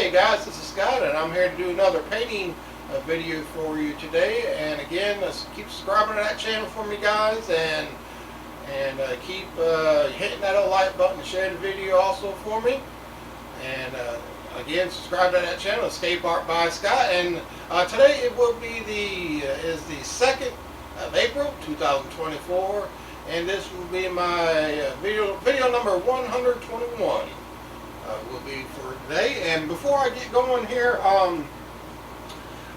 Hey guys, this is Scott, and I'm here to do another painting video for you today. And again, keep subscribing to that channel for me, guys, and keep hitting that old like button and share the video also for me. And again, subscribe to that channel, Escape Art by Scott. And today it will be the 2nd of April 2024, and this will be my video number 121. Will be for today. And before I get going here, I'd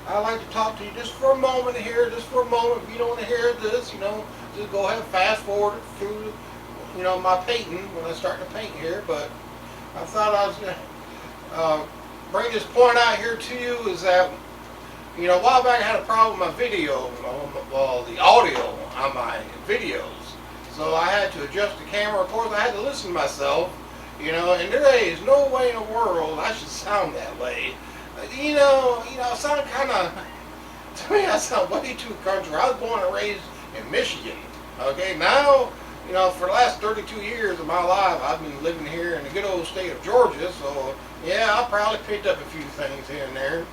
like to talk to you just for a moment here, just for a moment. If you don't want to hear this, just go ahead and fast forward through, my painting when I start to paint here. But I thought I was going to bring this point out here to you, is that, a while back I had a problem with my video, well, the audio on my videos. So I had to adjust the camera. Of course, I had to listen to myself. And there is no way in the world I should sound that way. I sound kind of, to me I sound way too country. I was born and raised in Michigan. Okay, now, for the last 32 years of my life, I've been living here in the good old state of Georgia. So, yeah, I probably picked up a few things here and there.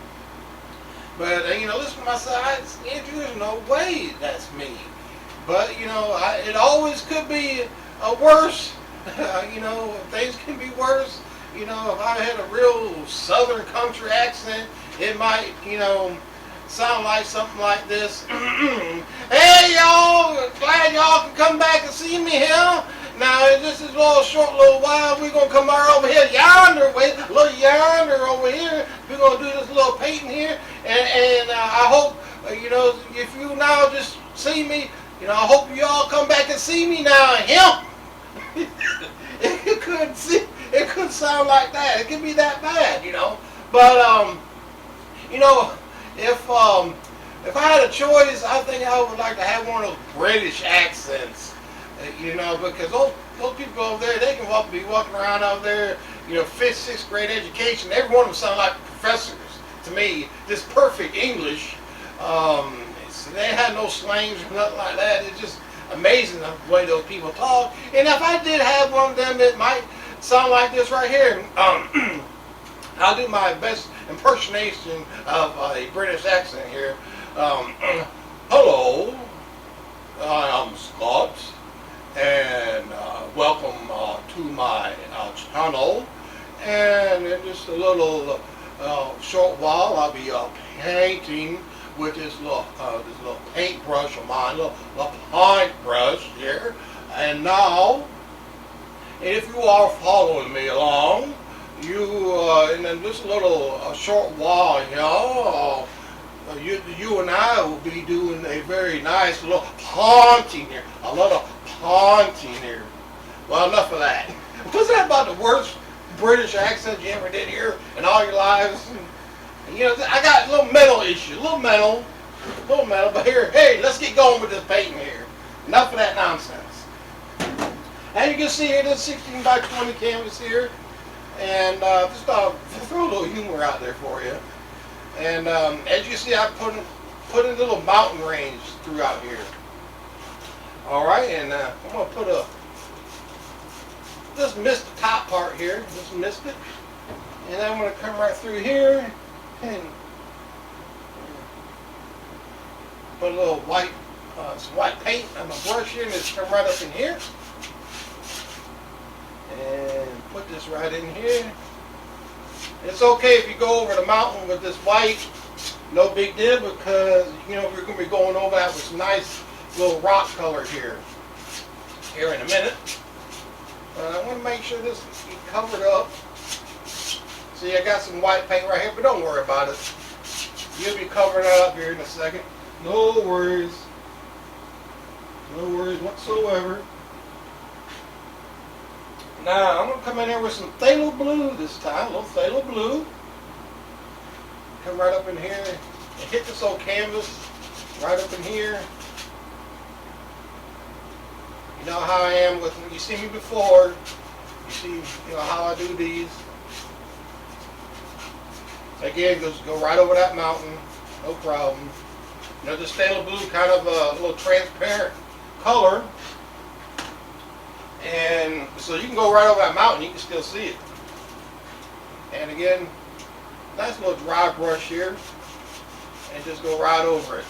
But, listen to my sides, there's no way that's me. But, it always could be worse. Things can be worse. If I had a real southern country accent, it might, sound like something like this. Hey y'all, glad y'all can come back and see me here. Now, this is a little while, we're going to come right over here, yonder way, a little yonder over here. We're going to do this little painting here. And I hope, if you now just see me, I hope you all come back and see me now. Him. It could sound like that. It could be that bad, But if I had a choice, I think I would like to have one of those British accents, because those people over there, they can be walking around out there, 5th, 6th grade education. Every one of them sound like professors to me. Just perfect English. So they had no slangs or nothing like that. It's just amazing the way those people talk. And if I did have one of them, it might sound like this right here. I'll do my best impersonation of a British accent here. Hello, I'm Scott, and welcome to my channel. And in just a little short while, I'll be painting with this little paintbrush of mine, little paint brush here. And now, if you are following me along, in just a little short while, you and I will be doing a very nice little painting here, a little painting here. Well, enough of that. Was that about the worst British accent you ever did hear in all your lives? I got a little mental issue, a little mental, but here, hey, let's get going with this painting here. Enough of that nonsense. And you can see here, this 16 by 20 canvas here, and just throw a little humor out there for you. And as you see, I put in little mountain range throughout here. All right, and I'm gonna just mist the top part here, just mist it, and then I'm gonna come right through here and put a little some white paint on my brush here, and just come right up in here. And put this right in here. It's okay if you go over the mountain with this white, no big deal, because we're going to be going over that with some nice little rock color here in a minute. But I want to make sure this is covered up. See, I got some white paint right here, but don't worry about it. You'll be covering it up here in a second. No worries. No worries whatsoever. Now, I'm going to come in here with some phthalo blue this time, a little phthalo blue. Come right up in here and hit this old canvas right up in here. You know how I am with, you see me before, you see how I do these. Again, just go right over that mountain, no problem. This phthalo blue, kind of a little transparent color. And so you can go right over that mountain, you can still see it. And again, nice little dry brush here and just go right over it.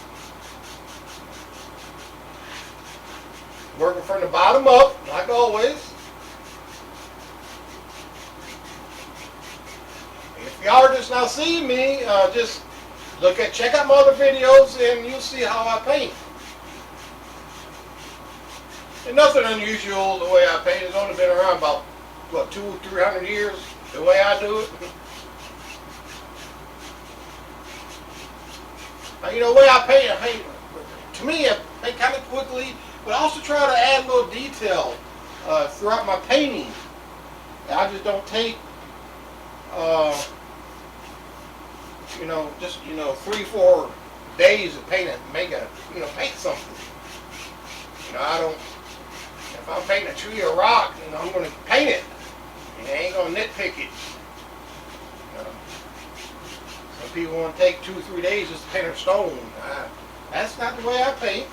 Working from the bottom up, like always. If y'all are just now seeing me, just check out my other videos and you'll see how I paint. And nothing unusual the way I paint. It's only been around about, what, 200-300 years, the way I do it. You know, the way I paint, to me, I paint kind of quickly, but I also try to add a little detail throughout my painting. I just don't take, just 3-4 days of painting, paint something. I don't. If I'm painting a tree or rock, I'm going to paint it. I ain't going to nitpick it. Some people want to take 2-3 days just to paint a stone. That's not the way I paint.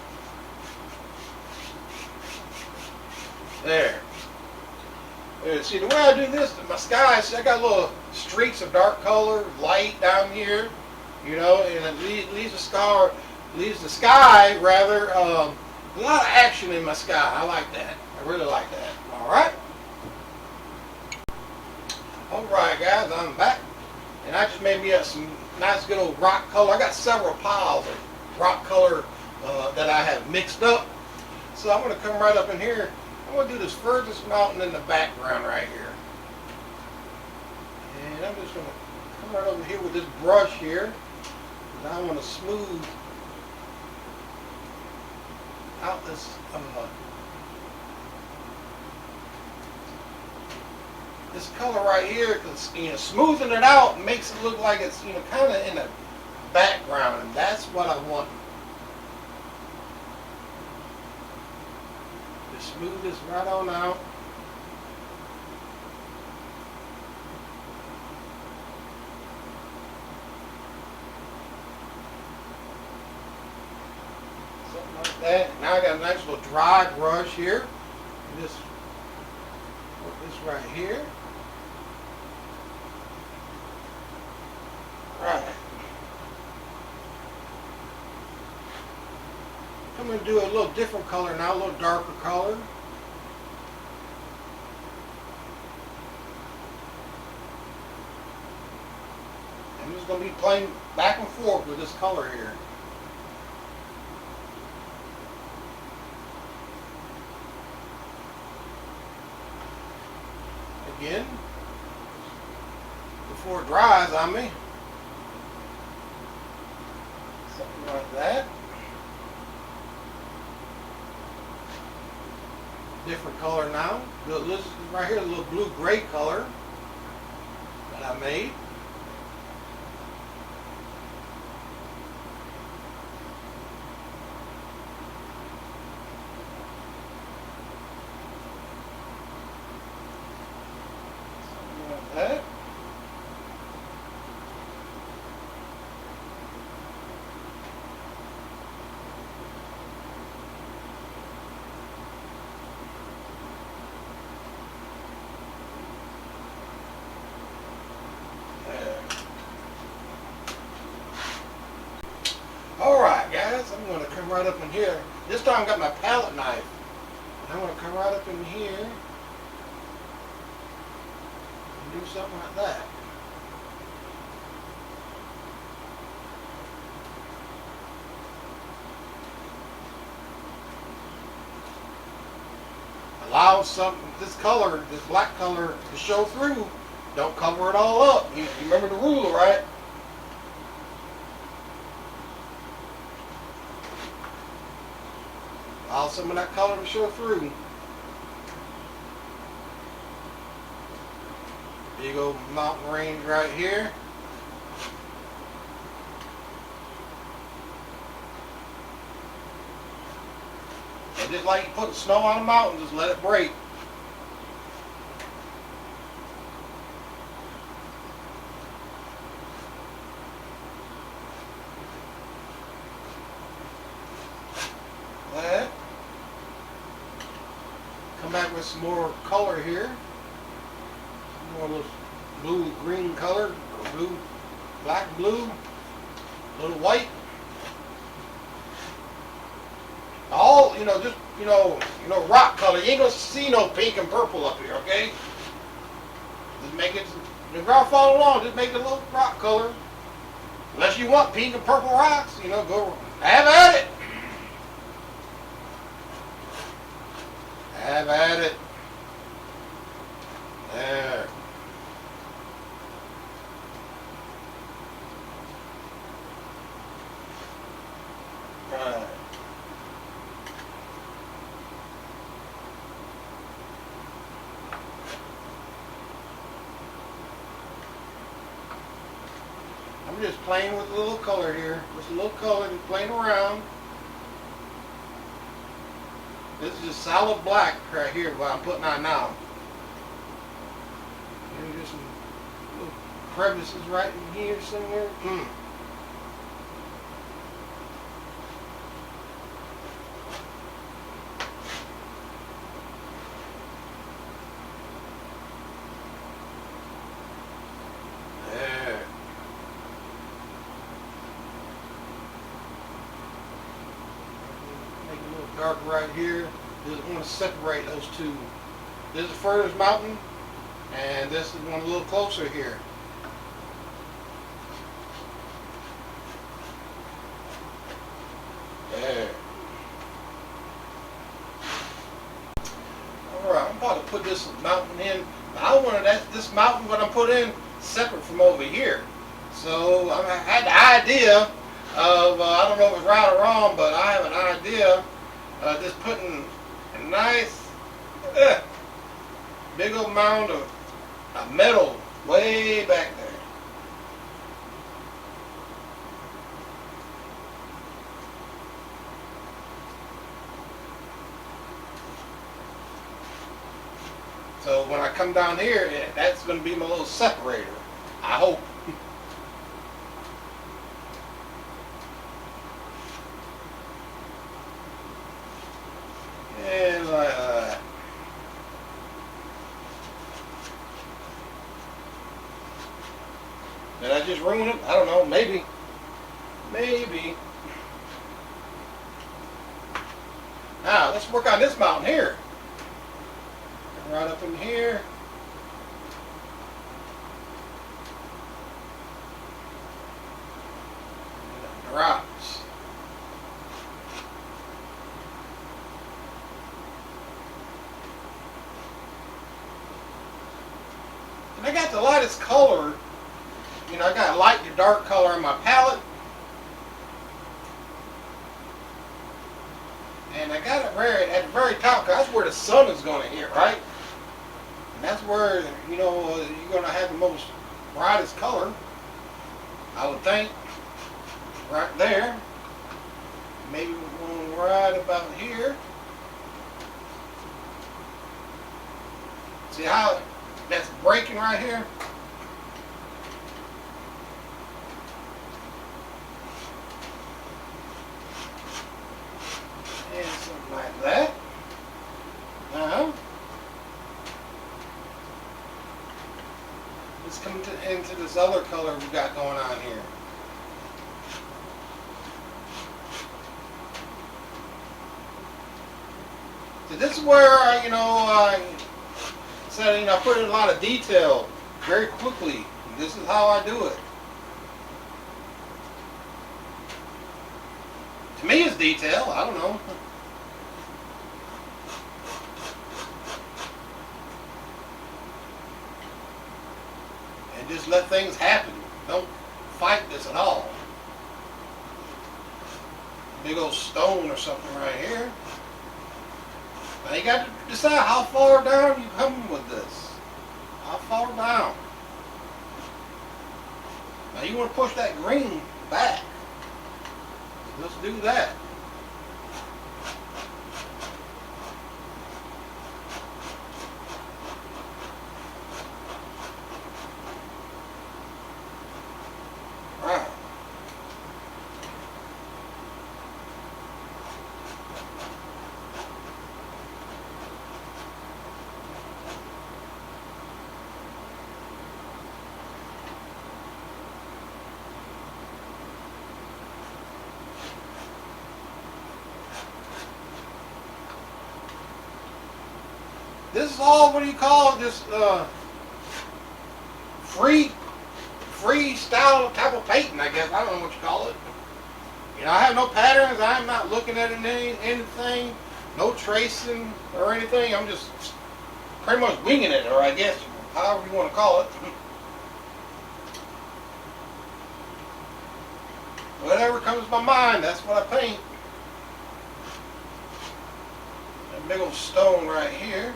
There. See, the way I do this, my skies, I got little streaks of dark color, light down here, and it leaves the sky rather, a lot of action in my sky. I like that. I really like that. Alright? Alright guys, I'm back. And I just made me some nice good old rock color. I got several piles of rock color that I have mixed up. So I'm going to come right up in here. I'm going to do this furthest mountain in the background right here. And I'm just going to come right over here with this brush here. And I want to smooth out this this color right here, because smoothing it out makes it look like it's kind of in the background, and that's what I want. Just smooth this right on out. Something like that. Now I got a nice little dry brush here. And just put this right here. Right. I'm going to do a little different color now, a little darker color. I'm just going to be playing back and forth with this color here. Again, before it dries on me. Something like that. Different color now. This is right here, a little blue-gray color that I made. Something like that. Alright guys, I'm going to come right up in here. This time I got my palette knife. I'm going to come right up in here and do something like that. Allow this color, this black color, to show through. Don't cover it all up. You remember the rule, right? Allow some of that color to show through. Big old mountain range right here. And just like you put snow on a mountain, just let it break. That. Come back with some more color here. More of this blue-green color, blue black, blue, a little white. All, just, rock color. You ain't gonna see no pink and purple up here, okay? Just make it, if y'all follow along, just make it a little rock color. Unless you want pink and purple rocks, go have at it. Have at it. There. Right. I'm just playing with a little color here. Just a little color, just playing around. This is just solid black right here, what I'm putting on now. There's just some little crevices right in here somewhere. There. Make it a little dark right here. Just want to separate those two. This is the furthest mountain, and this is one a little closer here. There. Alright, I'm about to put this mountain in. I wanted this mountain, what I'm putting in, separate from over here. So I had the idea of, I don't know if it's right or wrong, but I have an idea of just putting a nice, big old mound of metal way back there. So when I come down here, that's going to be my little separator, I hope. And like that. Did I just ruin it? I don't know. Maybe. Maybe. Now, let's work on this mountain here. Right up in here. The rocks. And I got the lightest color. I got light to dark color in my palette. And I got it at the very top, because that's where the sun is going to hit, right? And that's where, you're going to have the most brightest color, I would think. Right there. Maybe one right about here. See how that's breaking right here? And something like that. Now, let's come into this other color we got going on here. So this is where I said, I put in a lot of detail very quickly. This is how I do it. To me, it's detail. I don't know. And just let things happen. Don't fight this at all. Big old stone or something right here. Now you got to decide how far down you come with this. How far down. Now you want to push that green back. Let's do that. Right. this is all, what do you call it, just freestyle type of painting, I guess. I don't know what you call it. You know, I have no patterns. I'm not looking at anything, no tracing or anything. I'm just pretty much winging it, or I guess however you want to call it. Whatever comes to my mind, that's what I paint. That big old stone right here.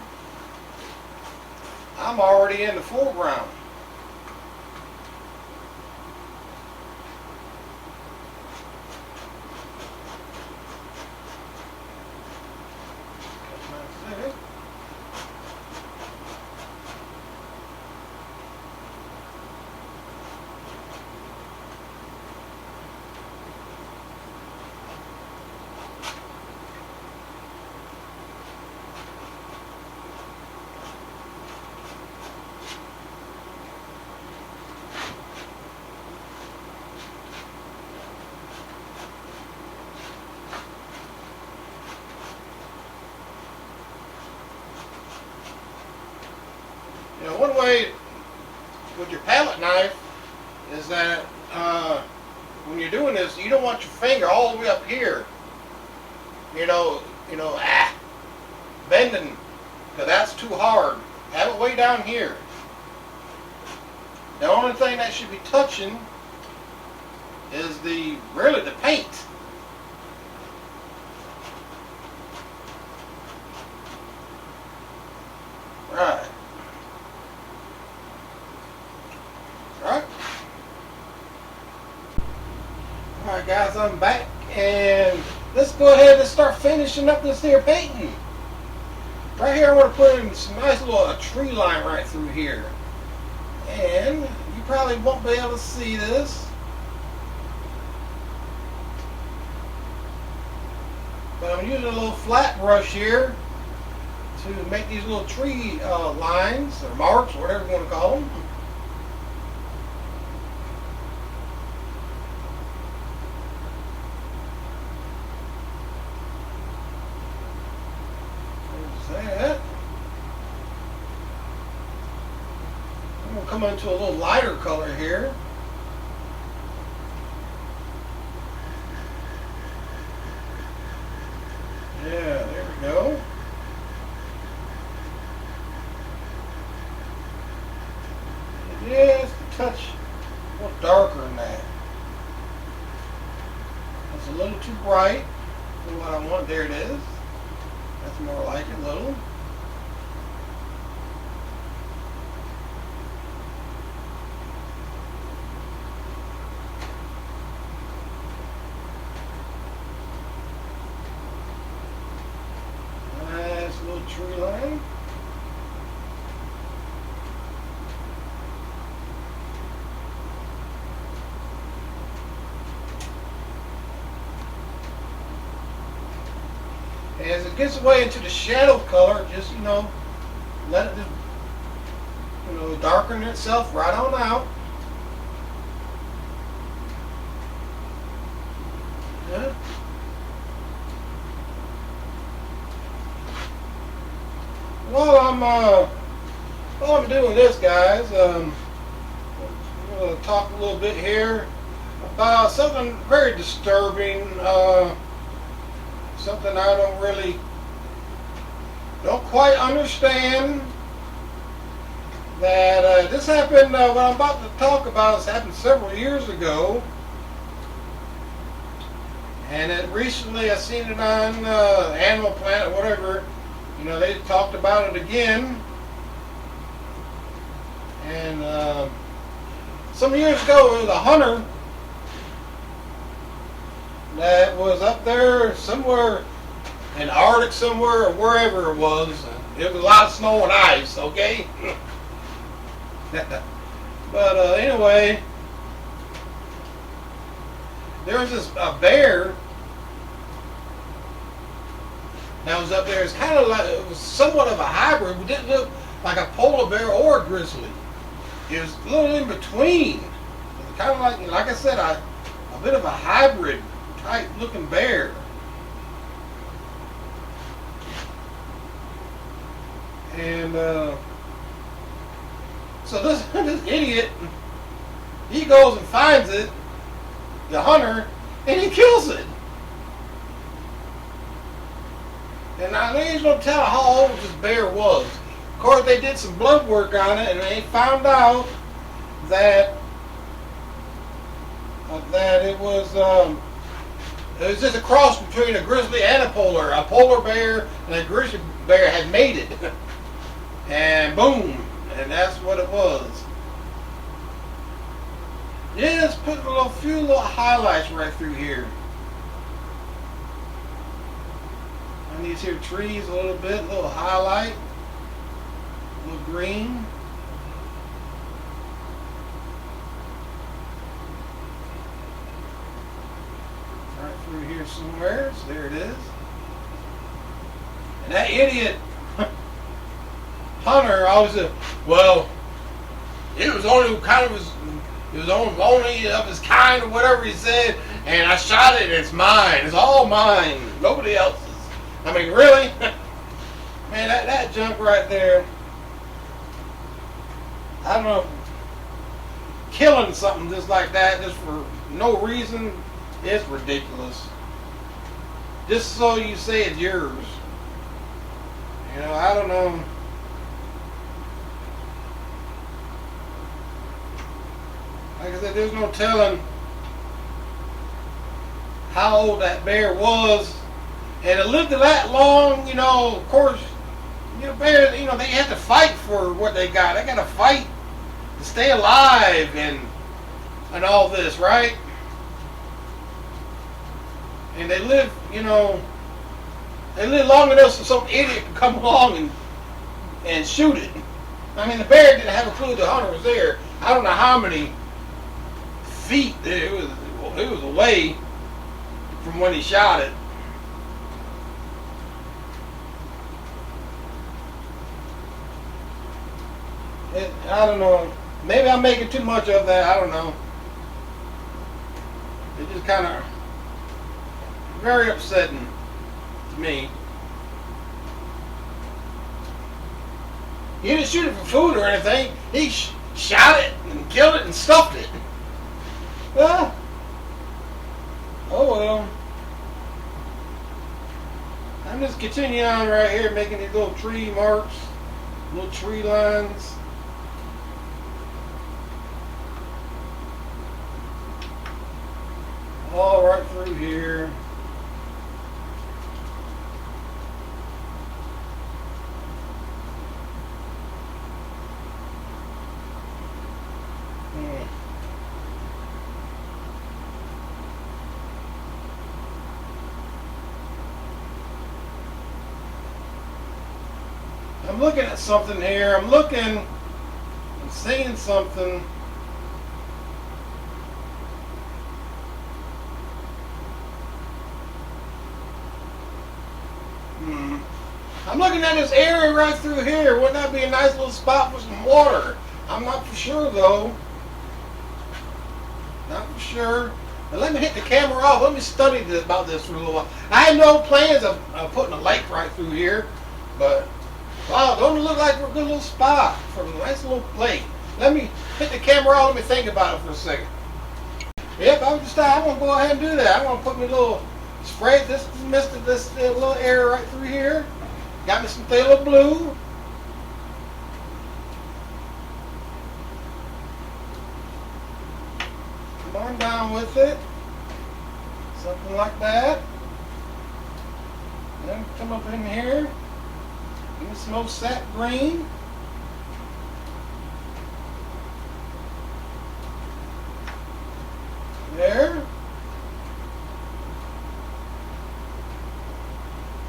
I'm already in the foreground. You know, one way with your palette knife is that when you're doing this, you don't want your finger all the way up here. Bending, because that's too hard. Have it way down here. The only thing that should be touching is really the paint. Right. Right. Alright guys, I'm back, and let's go ahead and start finishing up this here painting. Right here I want to put in some nice little tree line right through here. And you probably won't be able to see this, but I'm using a little flat brush here to make these little tree lines or marks, whatever you want to call them. There's that. I'm going to come into a little lighter color here. Yeah, there we go. Just a touch more darker than that. That's a little too bright for what I want. There it is. That's more like it, a little. Nice little tree line. As it gets away into the shadow color, just, let it just, darken itself right on out. Yeah. While I'm doing this, guys, I'm going to talk a little bit here about something very disturbing. Something I don't quite understand. That this happened, what I'm about to talk about has happened several years ago. And it recently, I seen it on Animal Planet, whatever. They talked about it again. And some years ago, it was a hunter that was up there somewhere in the Arctic somewhere, or wherever it was. It was a lot of snow and ice, okay? But anyway, there was this bear that was up there. It's kind of like, it was somewhat of a hybrid. It didn't look like a polar bear or a grizzly. It was a little in between. Kind of like I said, a bit of a hybrid type looking bear. And so this idiot, he goes and finds it, the hunter, and he kills it. And now they ain't gonna tell how old this bear was. Of course, they did some blood work on it, and they found out that it was just a cross between a grizzly and a polar bear, and a grizzly bear had mated, and boom, and that's what it was. Yeah, let's put a few little highlights right through here. On these here trees a little bit, a little highlight, a little green. Right through here somewhere, so there it is. And that idiot hunter always said, well, it was only only of his kind or whatever he said, and I shot it and it's mine. It's all mine. Nobody else's. I mean, really? Man, that junk right there, I don't know, killing something just like that just for no reason, it's ridiculous. Just so you say it's yours. You know, I don't know. Like I said, there's no telling how old that bear was. And it lived that long, you know, of course, you know, bears, you know, they have to fight for what they got. They got to fight to stay alive and all this, right? And they live, you know, they live long enough so some idiot can come along and shoot it. I mean, the bear didn't have a clue the hunter was there. I don't know how many feet it was away from when he shot it. I don't know. Maybe I'm making too much of that. I don't know. It just kind of very upsetting to me. He didn't shoot it for food or anything. He shot it and killed it and stuffed it. Well, oh well. I'm just continuing on right here, making these little tree marks, little tree lines. All right through here. I'm looking at something here. I'm seeing something. I'm looking at this area right through here. Wouldn't that be a nice little spot for some water? I'm not for sure though. Not for sure. But let me hit the camera off. Let me study about this for a little while. I had no plans of putting a lake right through here, but wow, don't it look like a good little spot for a nice little lake? Let me hit the camera off. Let me think about it for a second. Yep, I'm going to go ahead and do that. I'm going to put me a little spray this little area right through here. Got me some phthalo blue. Come on down with it. Something like that. Then come up in here. Give me some old sap green. There.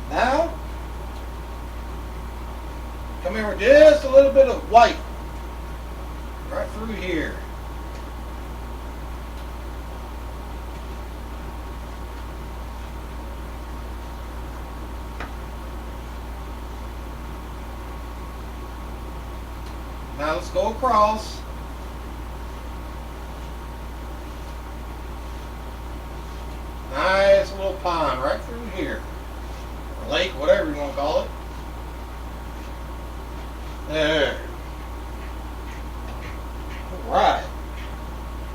Now, come here with just a little bit of white right through here. Now let's go across. Nice little pond right through here. Or lake, whatever you want to call it.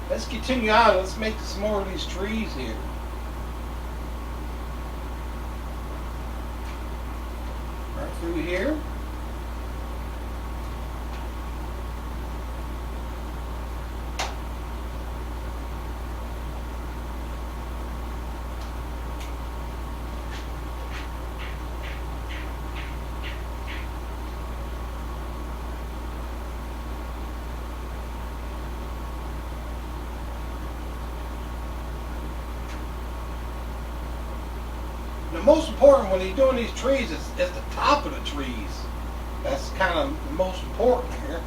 let's continue on. Let's make some more of these trees here. Right through here. The most important when you're doing these trees is the top of the trees. That's kind of the most important here.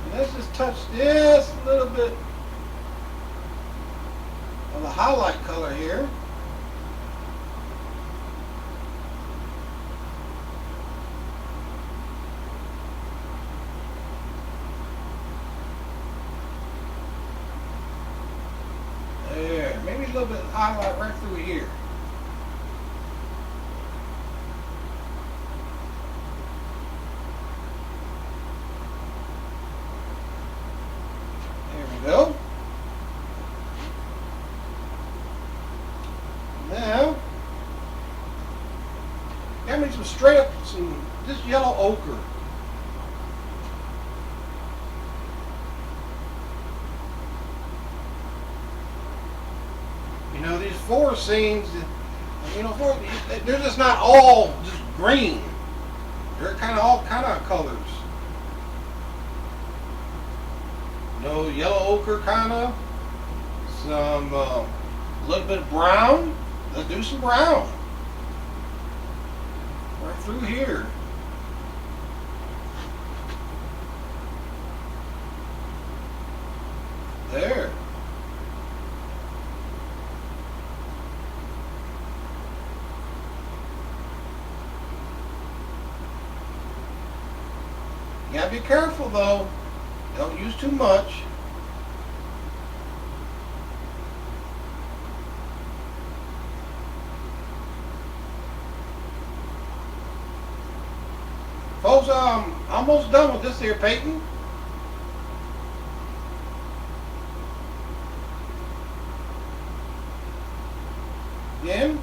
And let's just touch this a little bit of the highlight color here. There, maybe a little bit of highlight right through here. Go. Now, got me some straight up, this yellow ochre. You know, these forest scenes, you know, they're just not all just green. They're kind of all kind of colors. No, yellow ochre kind of, some little bit of brown. Let's do some brown right through here. There. You gotta be careful though. Don't use too much. Folks, I'm almost done with this here painting. Again.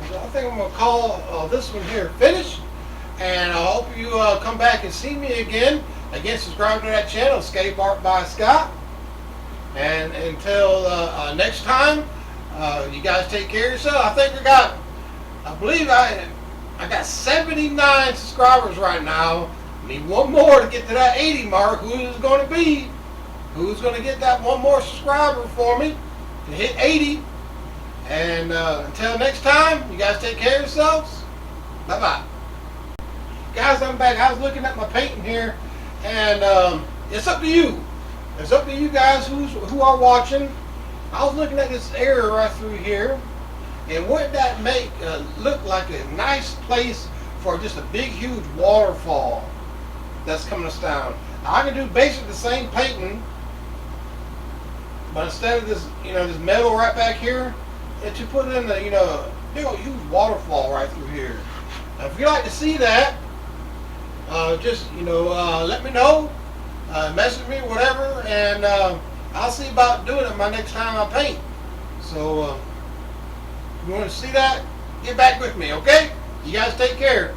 I think I'm going to call this one here finished, and I hope you come back and see me again. Again, subscribe to that channel, Escape Art by Scott. And until next time, you guys take care of yourself. I believe I got 79 subscribers right now. Need one more to get to that 80 mark. Who is going to be? Who's going to get that one more subscriber for me to hit 80? And until next time, you guys take care of yourselves. Bye-bye. Guys, I'm back. I was looking at my painting here, and it's up to you. It's up to you guys who are watching. I was looking at this area right through here, and wouldn't that make look like a nice place for just a big, huge waterfall that's coming us down? Now, I can do basically the same painting, but instead of this, this metal right back here, to put in the, big old huge waterfall right through here. Now, if you'd like to see that, just let me know. Message me, whatever, and I'll see about doing it my next time I paint. So, if you want to see that, get back with me, okay? You guys take care.